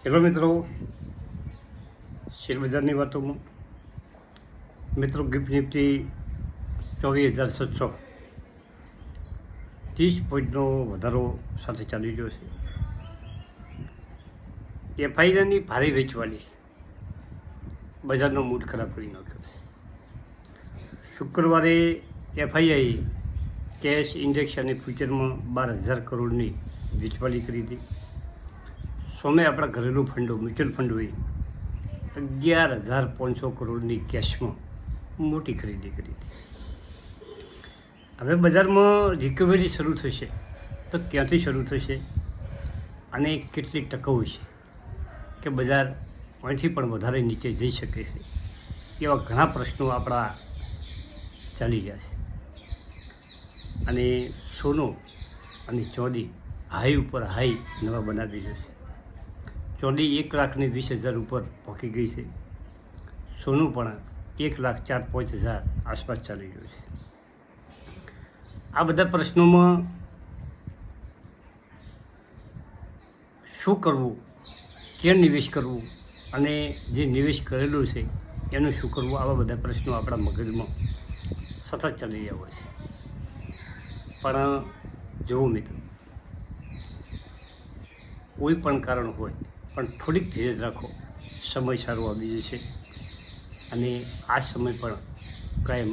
Hello મિત્રો, શેરબજારની વાતોમાં મિત્રો ગિફ્ટ નિફ્ટી 24,700 30 પોઈન્ટનો વધારો સાથે ચાલી રહ્યો છે. એફઆઈઆરની ભારે વેચવાલી બજારનો મૂડ ખરાબ કરી નાખ્યો છે. શુક્રવારે એફઆઈઆઈ કેશ ઇન્ડેક્સ અને ફ્યુચરમાં 12,000 કરોડની વેચવાલી કરી હતી. સોમે આપણા ઘરેલું ફંડો મ્યુચ્યુઅલ ફંડોએ 11,500 કરોડની કેશમાં મોટી ખરીદી કરી હતી. હવે બજારમાં રિકવરી શરૂ થશે તો ક્યાંથી શરૂ થશે અને કેટલી ટકાઉ છે કે બજાર અહીંથી પણ વધારે નીચે જઈ શકે છે, એવા ઘણા પ્રશ્નો આપણા ચાલી રહ્યા છે. અને સોનું અને ચાંદી હાઈ ઉપર હાઈ નવા બનાવી રહ્યો છે. ચાંદી 1,20,000 ઉપર પહોંચી ગઈ છે. સોનું પણ 1,04,5,000 આસપાસ ચાલી રહ્યું છે. આ બધા પ્રશ્નોમાં શું કરવું, ક્યાં નિવેશ કરવું અને જે નિવેશ કરેલું છે એનું શું કરવું, આવા બધા પ્રશ્નો આપણા મગજમાં સતત ચાલી રહ્યા હોય છે. પણ જુઓ મિત્રો, કોઈ પણ કારણ હોય પણ થોડીક ધીરજ રાખો, સમય સારો આવી જશે. અને આ સમય પણ કાયમ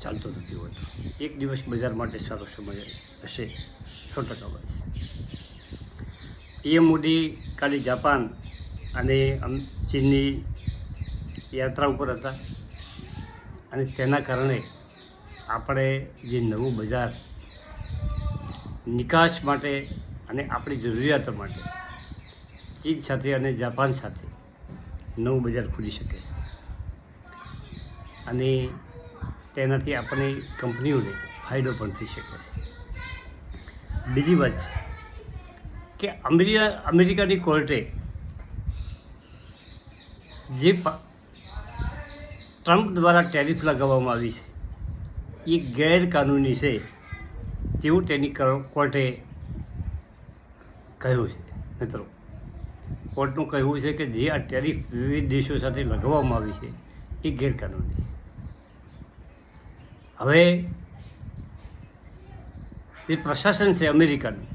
ચાલતો નથી હોતો. એક દિવસ બજાર માટે સારો સમય હશે, 100% વાત છે. પીએમ મોદી કાલે જાપાન અને ચીનની યાત્રા ઉપર હતા અને તેના કારણે આપણે જે નવું બજાર નિકાસ માટે અને આપણી જરૂરિયાતો માટે ચીન સાથે અને જાપાન સાથે નવું બજાર ખુલી શકે અને તેનાથી આપણી કંપનીઓને ફાયદો પણ થઈ શકે. બીજી વાત છે કે અમેરિકાની કોર્ટે જે ટ્રમ્પ દ્વારા ટેરિફ લગાવવામાં આવી છે એ ગેરકાનૂની છે તેવું તેની કોર્ટે કહ્યું છે. મિત્રો, કોર્ટનું કહેવું છે કે જે આ ટેરિફ વિવિધ દેશો સાથે લગાવવામાં આવી છે એ ગેરકાનૂની છે. હવે જે પ્રશાસન છે અમેરિકાનું,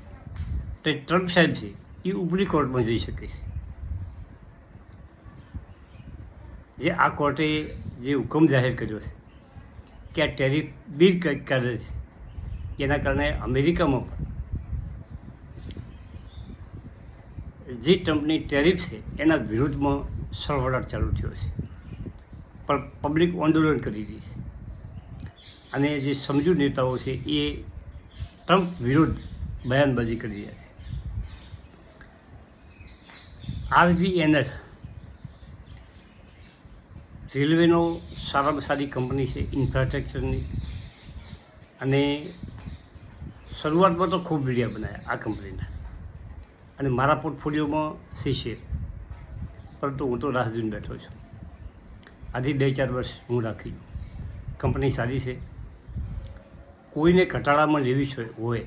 તે ટ્રમ્પ સાહેબ છે, એ ઉપલી કોર્ટમાં જઈ શકે છે. જે આ કોર્ટે જે હુકમ જાહેર કર્યો છે કે આ ટેરિફ બિનકાયદેસર છે, એના કારણે અમેરિકામાં પણ જે ટ્રમ્પની ટેરિફ છે એના વિરુદ્ધમાં સળવળાટ ચાલુ થયો છે. પણ પબ્લિક આંદોલન કરી રહી છે અને જે સમજુ નેતાઓ છે એ ટ્રમ્પ વિરુદ્ધ બયાનબાજી કરી રહ્યા છે. RVNL રેલવેનો સારામાં સારી કંપની છે ઇન્ફ્રાસ્ટ્રક્ચરની, અને શરૂઆતમાં તો ખૂબ વિડીયા બનાવ્યા આ કંપનીના અને મારા પોર્ટફોલિયોમાં સી શેર, પરંતુ હું તો રાહ જોઈને બેઠો છું. આથી 2-4 વર્ષ હું રાખી. કંપની સારી છે. કોઈને ઘટાડામાં લેવી હોય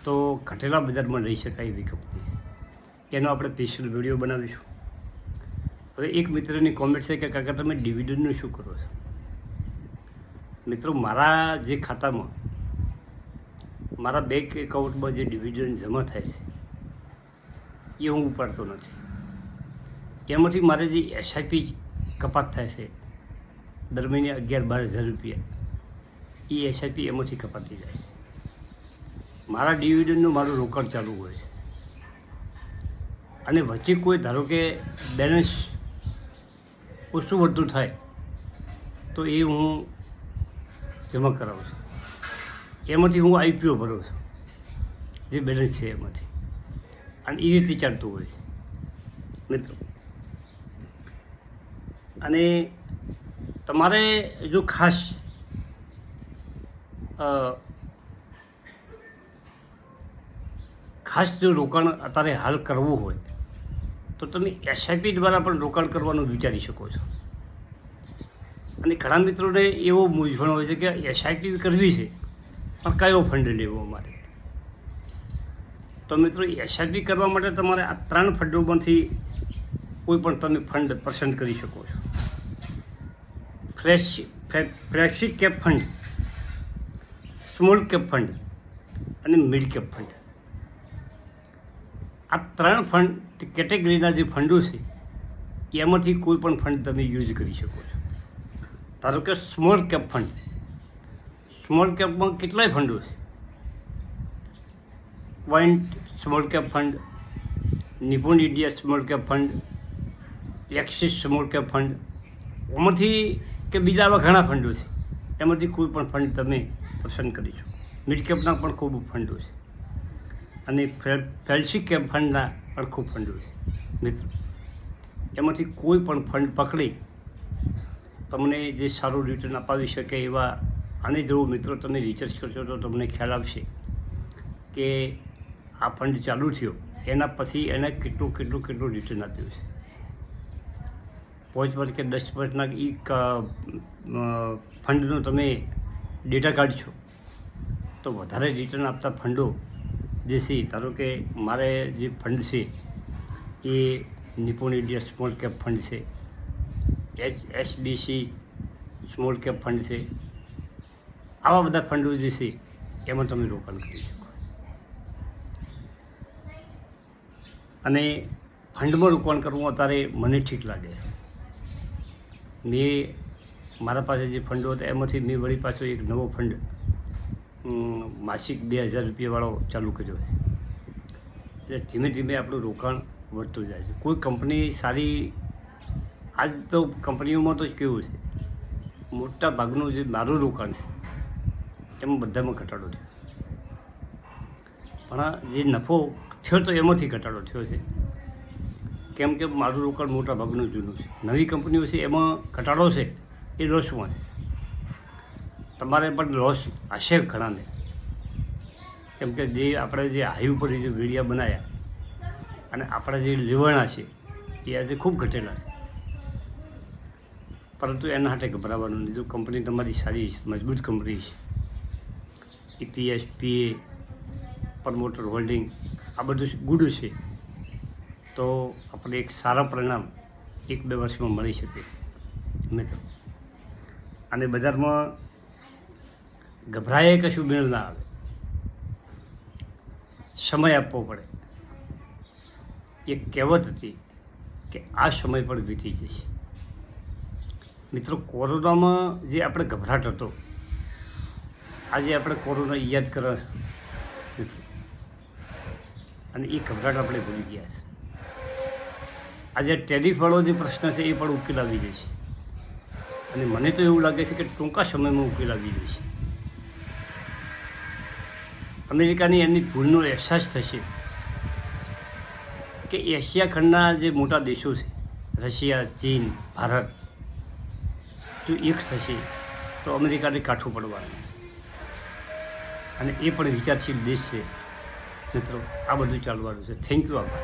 તો ઘટેલા બજારમાં લઈ શકાય એવી કંપની છે. એનો આપણે સ્પેશિયલ વિડીયો બનાવીશું. હવે એક મિત્રની કોમેન્ટ છે કે કાકા તમે ડિવિડન્ડનું શું કરો છો? મિત્રો, મારા જે ખાતામાં, મારા બેંક એકાઉન્ટમાં જે ડિવિડન્ડ જમા થાય છે એ હું ઉપાડતો નથી. એમાંથી મારે જે એસઆઈપી કપાત થાય છે દર મહિને 11-12 હજાર રૂપિયા, એ એસઆઈપી એમાંથી કપાતી જાય છે. મારા ડિવિડન્ડનું મારું રોકાણ ચાલુ હોય છે અને વચ્ચે કોઈ ધારો કે બેલેન્સ ઓછું વધતું થાય તો એ હું જમા કરાવું છું. એમાંથી હું આઈપીઓ ભરું છું જે બેલેન્સ છે એમાંથી, અને એ રીતે ચાલતું હોય છે મિત્રો. અને તમારે જો ખાસ જો રોકાણ અત્યારે હાલ કરવું હોય તો તમે એસઆઈપી દ્વારા પણ રોકાણ કરવાનું વિચારી શકો છો. અને ઘણા મિત્રોને એવો મૂંઝવણ હોય છે કે એસઆઈપી કરવી છે પણ કયો ફંડ લેવો અમારે. તો મિત્રો એસઆઈપી કરવા માટે તમારે આ 3 ફંડોમાંથી કોઈ પણ તમે ફંડ પસંદ કરી શકો છો. Flexi cap fund, small cap fund અને મિડ કેપ ફંડ. આ 3 ફંડ કેટેગરીના જે ફંડો છે એમાંથી કોઈ પણ ફંડ તમે યુઝ કરી શકો છો. ધારો કે સ્મોલ કેપ ફંડ, સ્મોલ કેપમાં કેટલાય ફંડો છે. Point small cap fund, Nippon India small cap fund, Axis small cap fund, એમાંથી કે બીજા આવા ઘણા ફંડો છે. એમાંથી કોઈ પણ ફંડ તમે પસંદ કરી શકો. મિડ કેપના પણ ખૂબ ફંડો છે અને ફ્લેક્સી કેપ ફંડના પણ ખૂબ ફંડો છે. મિત્રો એમાંથી કોઈ પણ ફંડ પકડી તમને જે સારું રિટર્ન અપાવી શકે એવા આને જો મિત્રો તમે રિસર્ચ કરશો તો તમને ખ્યાલ આવશે કે આ ફંડ ચાલુ થયો એના પછી એને કેટલું રિટર્ન આપ્યું છે. 5% કે 10%ના એ ફંડનો તમે ડેટા કાઢશો તો વધારે રિટર્ન આપતા ફંડો જે છે, ધારો કે મારે જે ફંડ છે એ નિપુણ ઇન્ડિયા સ્મોલ કેપ ફંડ છે, HSBC સ્મોલ કેપ ફંડ છે. આવા બધા ફંડો જે છે એમાં તમે રોકાણ કરી શકો. અને ફંડમાં રોકાણ કરવું અત્યારે મને ઠીક લાગે. મેં મારા પાસે જે ફંડો હતા એમાંથી મેં વળી પાછો એક નવો ફંડ માસિક 2000 રૂપિયાવાળો ચાલુ કર્યો છે. એટલે ધીમે ધીમે આપણું રોકાણ વધતું જાય છે. કોઈ કંપની સારી, આજ તો કંપનીઓમાં તો જ કેવું છે, મોટા ભાગનું જે મારું રોકાણ છે એમાં બધામાં ઘટાડો થયો. પણ જે નફો થયો તો એમાંથી ઘટાડો થયો છે. કેમ કે મારું રોકાણ મોટા ભાગનું જૂનું છે. નવી કંપનીઓ છે એમાં ઘટાડો છે એ લોસમાં છે. તમારે પણ લોસ હશે ઘણાને, કેમ કે જે આપણે જે હાઈ ઉપર જે વીડિયા બનાવ્યા અને આપણા જે લેવાણા છે એ આજે ખૂબ ઘટેલા છે. પરંતુ એના માટે ગભરાવાનું નહીં. જો કંપની તમારી સારી છે, મજબૂત કંપની છે, EPS, PA, પ્રમોટર હોલ્ડિંગ આ બધું ગુડ છે, તો આપણે એક સારા પરિણામ 1-2 વર્ષમાં મળી શકે મિત્રો. અને બજારમાં ગભરાએ કશું મેળ ના આવે, સમય આપવો પડે. એક કહેવત હતી કે આ સમય પણ વીતી જશે. મિત્રો કોરોનામાં જે આપણે ગભરાટ હતો, આજે આપણે કોરોના યાદ કરવા મિત્રો, અને એ ગભરાટ આપણે ભૂલી ગયા છે. આજે ટેરિફવાળો જે પ્રશ્ન છે એ પણ ઉકેલ આવી જશે. અને મને તો એવું લાગે છે કે ટૂંકા સમયમાં ઉકેલ આવી જશે. અમેરિકાની એની ભૂલનો અહેસાસ થશે કે એશિયા ખંડના જે મોટા દેશો છે, રશિયા, ચીન, ભારત, જો એક થશે તો અમેરિકાને કાઠું પડવાનું. અને એ પણ વિચારશીલ દેશ છે મિત્રો. આ બધું ચાલવાનું છે. Thank you. આભાર.